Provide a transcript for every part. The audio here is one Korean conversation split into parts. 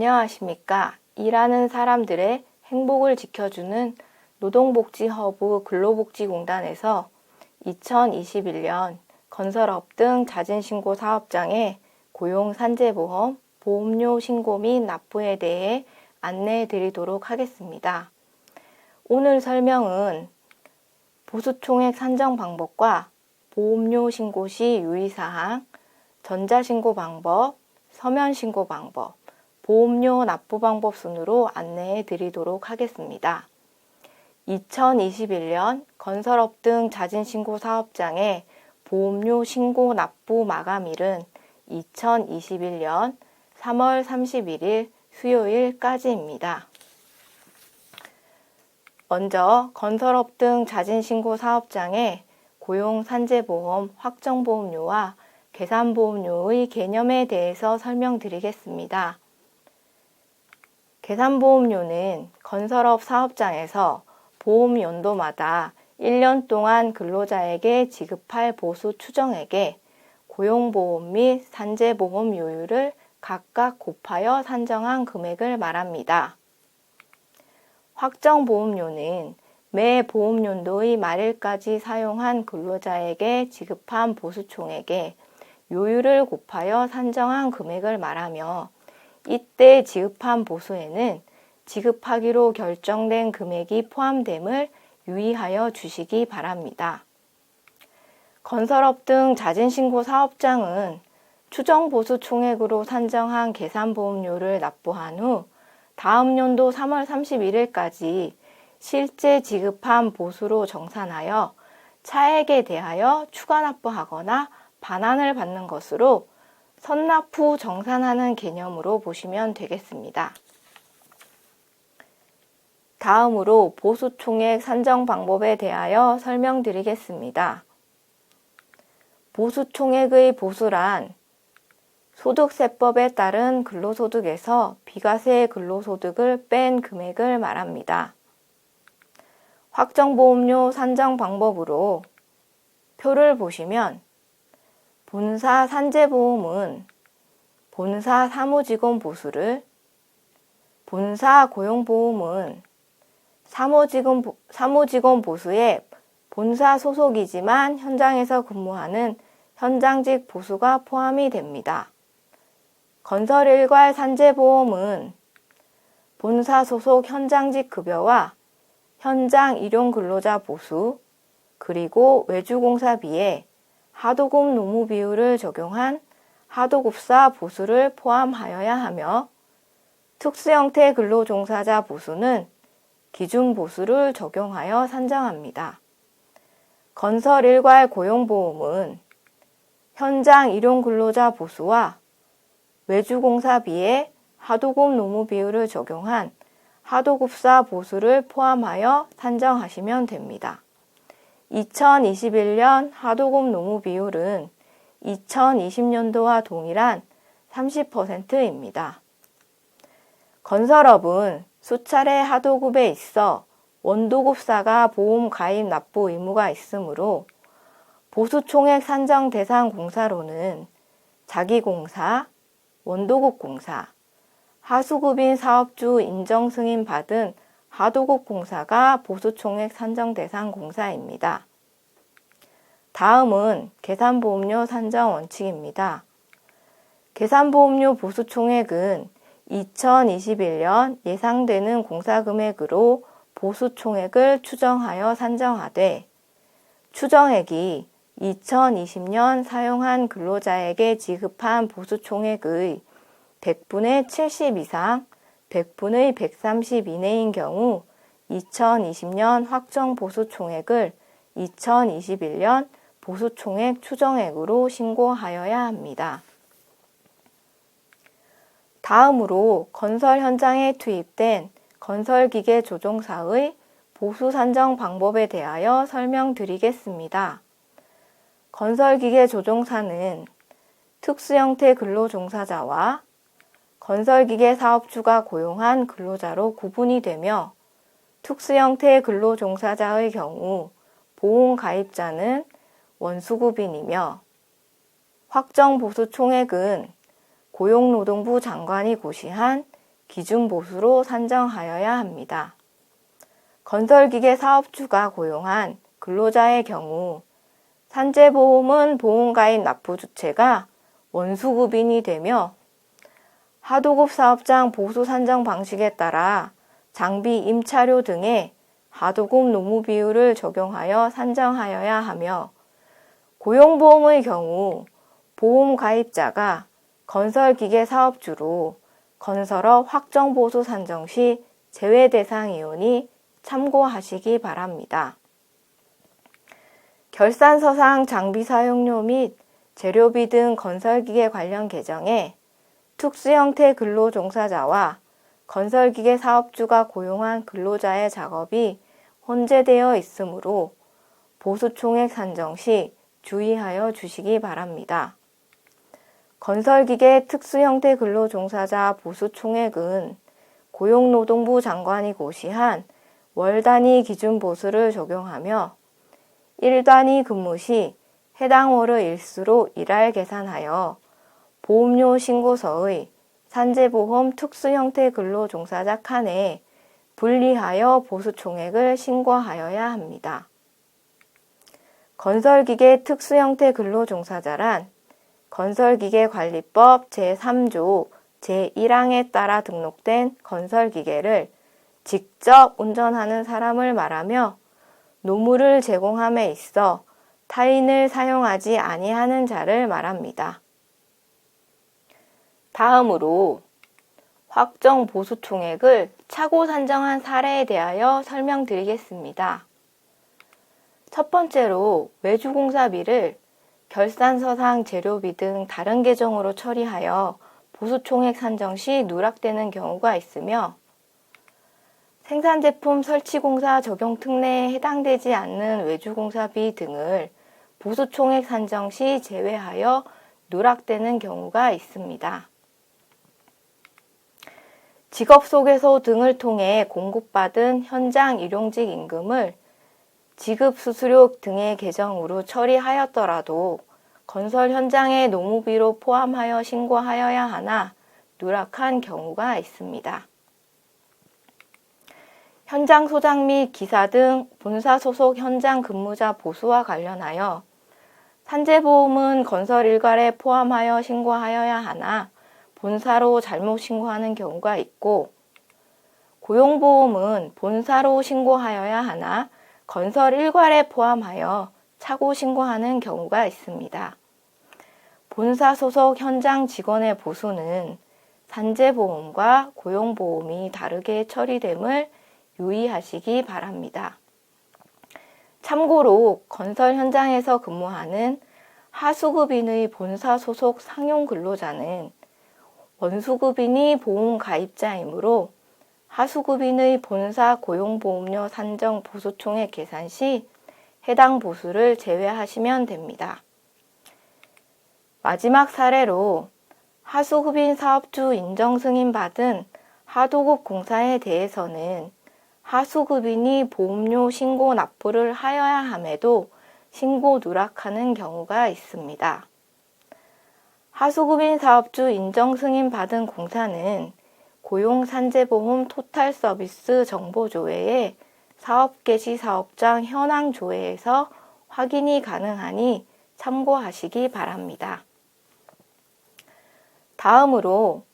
안녕하십니까. 일하는 사람들의 행복을 지켜주는 노동복지허브 근로복지공단에서 2021년 건설업 등 자진신고 사업장의 고용산재보험, 보험료 신고 및 납부에 대해 안내해 드리도록 하겠습니다. 오늘 설명은 보수총액 산정 방법과 보험료 신고 시 유의사항, 전자신고 방법, 서면신고 방법, 보험료 납부 방법 순으로 안내해 드리도록 하겠습니다. 2021년 건설업 등 자진신고 사업장의 보험료 신고 납부 마감일은 2021년 3월 31일 수요일까지입니다. 먼저 건설업 등 자진신고 사업장의 고용산재보험 확정보험료와 계산보험료의 개념에 대해서 설명드리겠습니다. 계산보험료는 건설업 사업장에서 보험 연도마다 1년 동안 근로자에게 지급할 보수 추정액에 고용보험 및 산재보험 요율을 각각 곱하여 산정한 금액을 말합니다. 확정보험료는 매 보험연도의 말일까지 사용한 근로자에게 지급한 보수총액에 요율을 곱하여 산정한 금액을 말하며 이때 지급한 보수에는 지급하기로 결정된 금액이 포함됨을 유의하여 주시기 바랍니다. 건설업 등 자진신고 사업장은 추정보수 총액으로 산정한 계산보험료를 납부한 후 다음 연도 3월 31일까지 실제 지급한 보수로 정산하여 차액에 대하여 추가 납부하거나 반환을 받는 것으로 선납 후 정산하는 개념으로 보시면 되겠습니다. 다음으로 보수총액 산정 방법에 대하여 설명드리겠습니다. 보수총액의 보수란 소득세법에 따른 근로소득에서 비과세 근로소득을 뺀 금액을 말합니다. 확정보험료 산정 방법으로 표를 보시면 본사 산재보험은 본사 사무직원 보수를, 본사 고용보험은 사무직원 보수에 본사 소속이지만 현장에서 근무하는 현장직 보수가 포함이 됩니다. 건설일괄 산재보험은 본사 소속 현장직 급여와 현장 일용 근로자 보수, 그리고 외주공사비에 하도급 노무 비율을 적용한 하도급사 보수를 포함하여야 하며 특수형태 근로종사자 보수는 기준 보수를 적용하여 산정합니다. 건설 일괄 고용보험은 현장 일용 근로자 보수와 외주공사비에 하도급 노무 비율을 적용한 하도급사 보수를 포함하여 산정하시면 됩니다. 2021년 하도급 노무 비율은 2020년도와 동일한 30%입니다. 건설업은 수차례 하도급에 있어 원도급사가 보험 가입 납부 의무가 있으므로 보수총액 산정 대상 공사로는 자기공사, 원도급공사, 하수급인 사업주 인정 승인 받은 하도급 공사가 보수총액 산정 대상 공사입니다. 다음은 계산보험료 산정 원칙입니다. 계산보험료 보수총액은 2021년 예상되는 공사금액으로 보수총액을 추정하여 산정하되 추정액이 2020년 사용한 근로자에게 지급한 보수총액의 100분의 70 이상, 100분의 130 이내인 경우 2020년 확정 보수총액을 2021년 보수총액 추정액으로 신고하여야 합니다. 다음으로 건설 현장에 투입된 건설기계 조종사의 보수 산정 방법에 대하여 설명드리겠습니다. 건설기계 조종사는 특수형태 근로종사자와 건설기계 사업주가 고용한 근로자로 구분이 되며 특수형태 근로종사자의 경우 보험 가입자는 원수급인이며 확정보수 총액은 고용노동부 장관이 고시한 기준보수로 산정하여야 합니다. 건설기계 사업주가 고용한 근로자의 경우 산재보험은 보험가입 납부주체가 원수급인이 되며 하도급 사업장 보수 산정 방식에 따라 장비, 임차료 등의 하도급 노무 비율을 적용하여 산정하여야 하며 고용보험의 경우 보험 가입자가 건설기계 사업주로 건설업 확정보수 산정 시 제외 대상이오니 참고하시기 바랍니다. 결산서상 장비 사용료 및 재료비 등 건설기계 관련 계정에 특수형태 근로종사자와 건설기계 사업주가 고용한 근로자의 작업이 혼재되어 있으므로 보수총액 산정 시 주의하여 주시기 바랍니다. 건설기계 특수형태 근로종사자 보수총액은 고용노동부 장관이 고시한 월단위 기준보수를 적용하며 1단위 근무 시 해당 월의 일수로 일할 계산하여 보험료 신고서의 산재보험 특수형태 근로종사자 칸에 분리하여 보수총액을 신고하여야 합니다. 건설기계 특수형태 근로종사자란 건설기계관리법 제3조 제1항에 따라 등록된 건설기계를 직접 운전하는 사람을 말하며 노무를 제공함에 있어 타인을 사용하지 아니하는 자를 말합니다. 다음으로 확정 보수 총액을 차고 산정한 사례에 대하여 설명드리겠습니다. 첫 번째로 외주공사비를 결산서상 재료비 등 다른 계정으로 처리하여 보수총액 산정 시 누락되는 경우가 있으며 생산제품 설치공사 적용 특례에 해당되지 않는 외주공사비 등을 보수총액 산정 시 제외하여 누락되는 경우가 있습니다. 직업소개서 등을 통해 공급받은 현장 일용직 임금을 지급수수료 등의 계정으로 처리하였더라도 건설 현장의 노무비로 포함하여 신고하여야 하나 누락한 경우가 있습니다. 현장 소장 및 기사 등 본사 소속 현장 근무자 보수와 관련하여 산재보험은 건설 일괄에 포함하여 신고하여야 하나 본사로 잘못 신고하는 경우가 있고 고용보험은 본사로 신고하여야 하나 건설 일괄에 포함하여 차고 신고하는 경우가 있습니다. 본사 소속 현장 직원의 보수는 산재보험과 고용보험이 다르게 처리됨을 유의하시기 바랍니다. 참고로 건설 현장에서 근무하는 하수급인의 본사 소속 상용 근로자는 원수급인이 보험 가입자이므로 하수급인의 본사 고용보험료 산정 보수총액 계산 시 해당 보수를 제외하시면 됩니다. 마지막 사례로 하수급인 사업주 인정 승인 받은 하도급 공사에 대해서는 하수급인이 보험료 신고 납부를 하여야 함에도 신고 누락하는 경우가 있습니다. 하수급인 사업주 인정 승인 받은 공사는 고용산재보험 토탈서비스 정보조회에 사업개시 사업장 현황 조회에서 확인이 가능하니 참고하시기 바랍니다. 다음으로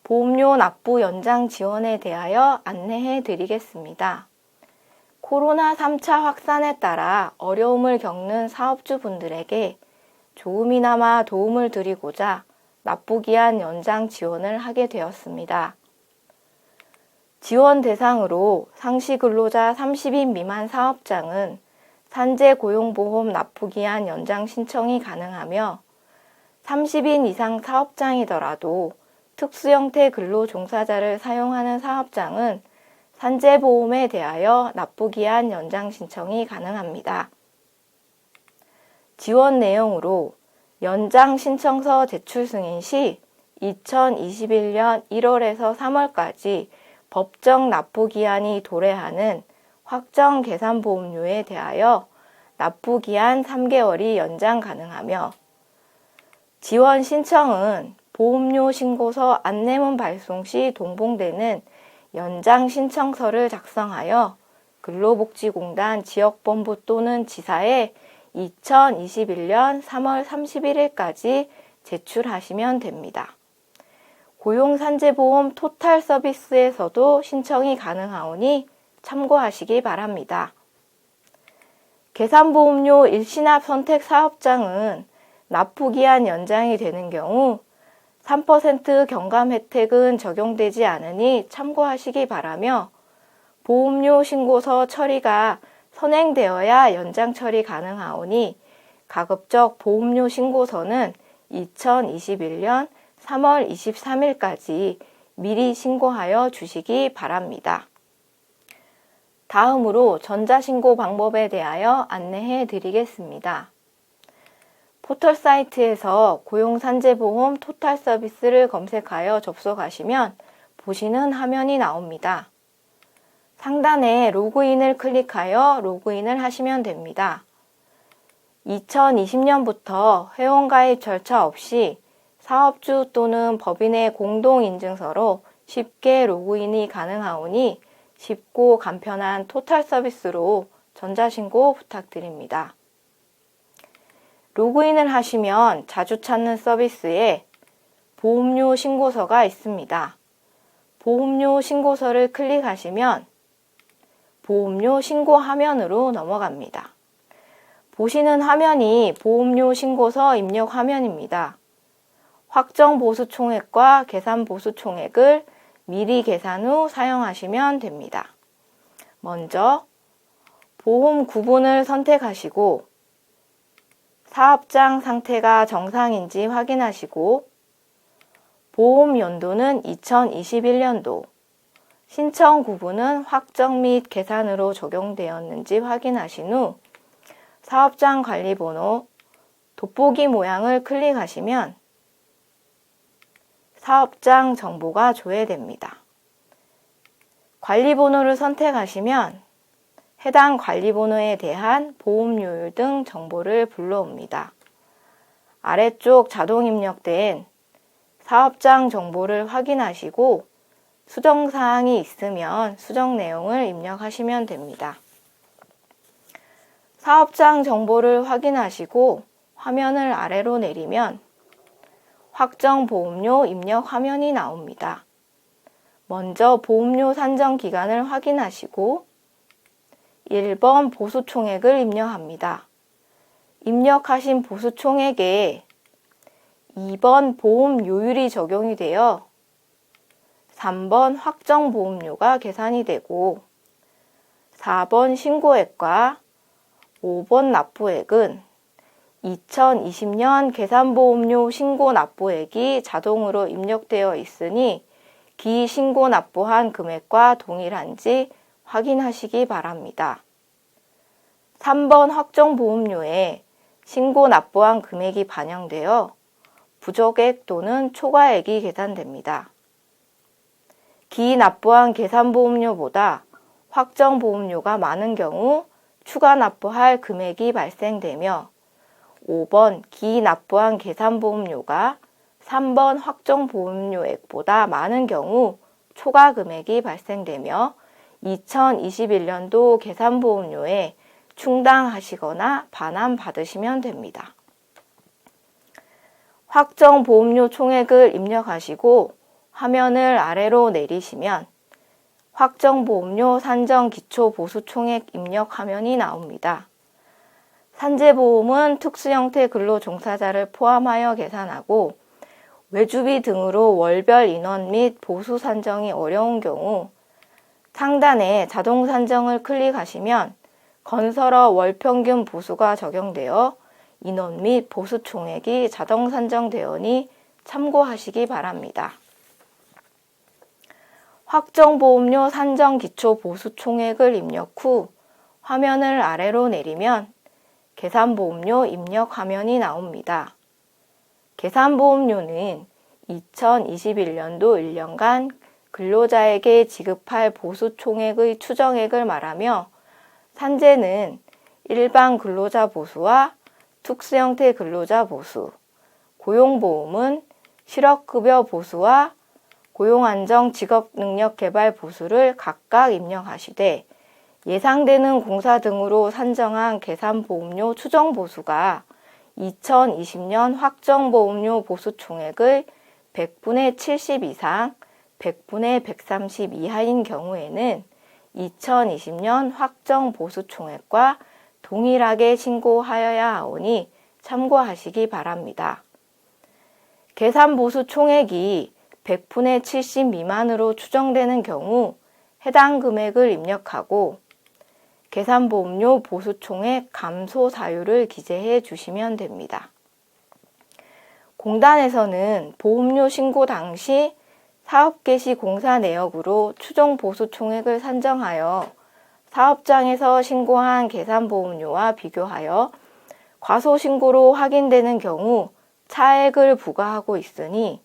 보험료 납부 연장 지원에 대하여 안내해 드리겠습니다. 코로나 3차 확산에 따라 어려움을 겪는 사업주분들에게 조금이나마 도움을 드리고자 납부기한 연장 지원을 하게 되었습니다. 지원 대상으로 상시 근로자 30인 미만 사업장은 산재고용보험 납부기한 연장 신청이 가능하며 30인 이상 사업장이더라도 특수형태 근로종사자를 사용하는 사업장은 산재보험에 대하여 납부기한 연장 신청이 가능합니다. 지원 내용으로 연장 신청서 제출 승인 시 2021년 1월에서 3월까지 법정 납부기한이 도래하는 확정 계산보험료에 대하여 납부기한 3개월이 연장 가능하며 지원 신청은 보험료 신고서 안내문 발송 시 동봉되는 연장 신청서를 작성하여 근로복지공단 지역본부 또는 지사에 2021년 3월 31일까지 제출하시면 됩니다. 고용산재보험 토탈 서비스에서도 신청이 가능하오니 참고하시기 바랍니다. 계산보험료 일시납 선택 사업장은 납부기한 연장이 되는 경우 3% 경감 혜택은 적용되지 않으니 참고하시기 바라며 보험료 신고서 처리가 선행되어야 연장 처리 가능하오니 가급적 보험료 신고서는 2021년 3월 23일까지 미리 신고하여 주시기 바랍니다. 다음으로 전자신고 방법에 대하여 안내해 드리겠습니다. 포털 사이트에서 고용산재보험 토탈 서비스를 검색하여 접속하시면 보시는 화면이 나옵니다. 상단에 로그인을 클릭하여 로그인을 하시면 됩니다. 2020년부터 회원가입 절차 없이 사업주 또는 법인의 공동인증서로 쉽게 로그인이 가능하오니 쉽고 간편한 토탈 서비스로 전자신고 부탁드립니다. 로그인을 하시면 자주 찾는 서비스에 보험료 신고서가 있습니다. 보험료 신고서를 클릭하시면 보험료 신고 화면으로 넘어갑니다. 보시는 화면이 보험료 신고서 입력 화면입니다. 확정 보수 총액과 계산 보수 총액을 미리 계산 후 사용하시면 됩니다. 먼저 보험 구분을 선택하시고 사업장 상태가 정상인지 확인하시고 보험 연도는 2021년도, 신청 구분은 확정 및 계산으로 적용되었는지 확인하신 후 사업장 관리번호, 돋보기 모양을 클릭하시면 사업장 정보가 조회됩니다. 관리번호를 선택하시면 해당 관리번호에 대한 보험료율 등 정보를 불러옵니다. 아래쪽 자동 입력된 사업장 정보를 확인하시고 수정사항이 있으면 수정 내용을 입력하시면 됩니다. 사업장 정보를 확인하시고 화면을 아래로 내리면 확정 보험료 입력 화면이 나옵니다. 먼저 보험료 산정 기간을 확인하시고 1번 보수 총액을 입력합니다. 입력하신 보수 총액에 2번 보험 요율이 적용이 되어 3번 확정 보험료가 계산이 되고 4번 신고액과 5번 납부액은 2020년 계산보험료 신고 납부액이 자동으로 입력되어 있으니 기 신고 납부한 금액과 동일한지 확인하시기 바랍니다. 3번 확정보험료에 신고 납부한 금액이 반영되어 부족액 또는 초과액이 계산됩니다. 기 납부한 계산보험료보다 확정보험료가 많은 경우 추가 납부할 금액이 발생되며 5번 기 납부한 계산보험료가 3번 확정보험료액보다 많은 경우 초과 금액이 발생되며 2021년도 계산보험료에 충당하시거나 반환받으시면 됩니다. 확정보험료 총액을 입력하시고 화면을 아래로 내리시면 확정보험료 산정 기초보수 총액 입력 화면이 나옵니다. 산재보험은 특수형태 근로종사자를 포함하여 계산하고 외주비 등으로 월별 인원 및 보수 산정이 어려운 경우 상단에 자동 산정을 클릭하시면 건설업 월평균 보수가 적용되어 인원 및 보수 총액이 자동 산정되오니 참고하시기 바랍니다. 확정보험료 산정 기초 보수 총액을 입력 후 화면을 아래로 내리면 계산보험료 입력 화면이 나옵니다. 계산보험료는 2021년도 1년간 근로자에게 지급할 보수 총액의 추정액을 말하며 산재는 일반 근로자 보수와 특수형태 근로자 보수, 고용보험은 실업급여 보수와 고용안정 직업능력개발 보수를 각각 입력하시되 예상되는 공사 등으로 산정한 계산보험료 추정보수가 2020년 확정보험료 보수 총액의 100분의 70 이상, 100분의 130 이하인 경우에는 2020년 확정보수 총액과 동일하게 신고하여야 하오니 참고하시기 바랍니다. 계산보수 총액이 100분의 70 미만으로 추정되는 경우 해당 금액을 입력하고 계산보험료 보수총액 감소 사유를 기재해 주시면 됩니다. 공단에서는 보험료 신고 당시 사업 개시 공사 내역으로 추정 보수 총액을 산정하여 사업장에서 신고한 계산보험료와 비교하여 과소신고로 확인되는 경우 차액을 부과하고 있으니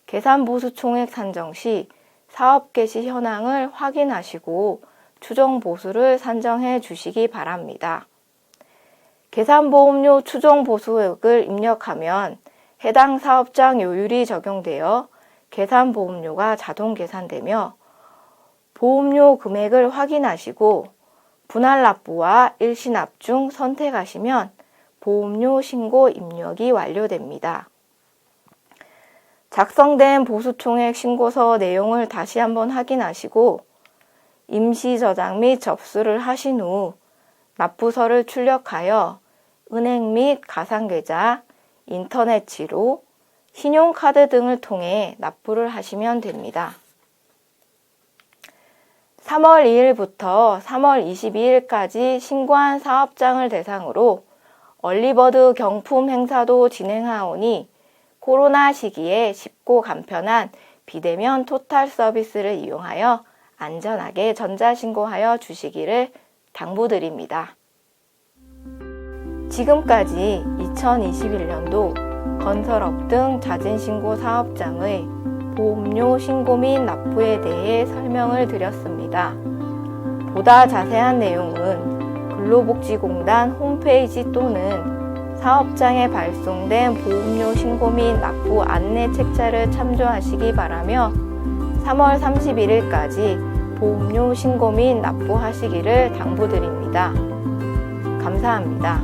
계산보수 총액 산정 시 사업 개시 현황을 확인하시고 추정 보수를 산정해 주시기 바랍니다. 계산보험료 추정 보수액을 입력하면 해당 사업장 요율이 적용되어 계산보험료가 자동 계산되며 보험료 금액을 확인하시고 분할납부와 일시납 중 선택하시면 보험료 신고 입력이 완료됩니다. 작성된 보수총액 신고서 내용을 다시 한번 확인하시고 임시 저장 및 접수를 하신 후 납부서를 출력하여 은행 및 가상계좌, 인터넷 지로, 신용카드 등을 통해 납부를 하시면 됩니다. 3월 2일부터 3월 22일까지 신고한 사업장을 대상으로 얼리버드 경품 행사도 진행하오니 코로나 시기에 쉽고 간편한 비대면 토탈 서비스를 이용하여 안전하게 전자신고하여 주시기를 당부드립니다. 지금까지 2021년도 건설업 등 자진신고 사업장의 보험료 신고 및 납부에 대해 설명을 드렸습니다. 보다 자세한 내용은 근로복지공단 홈페이지 또는 사업장에 발송된 보험료 신고 및 납부 안내 책자를 참조하시기 바라며 3월 31일까지 보험료 신고 및 납부하시기를 당부드립니다. 감사합니다.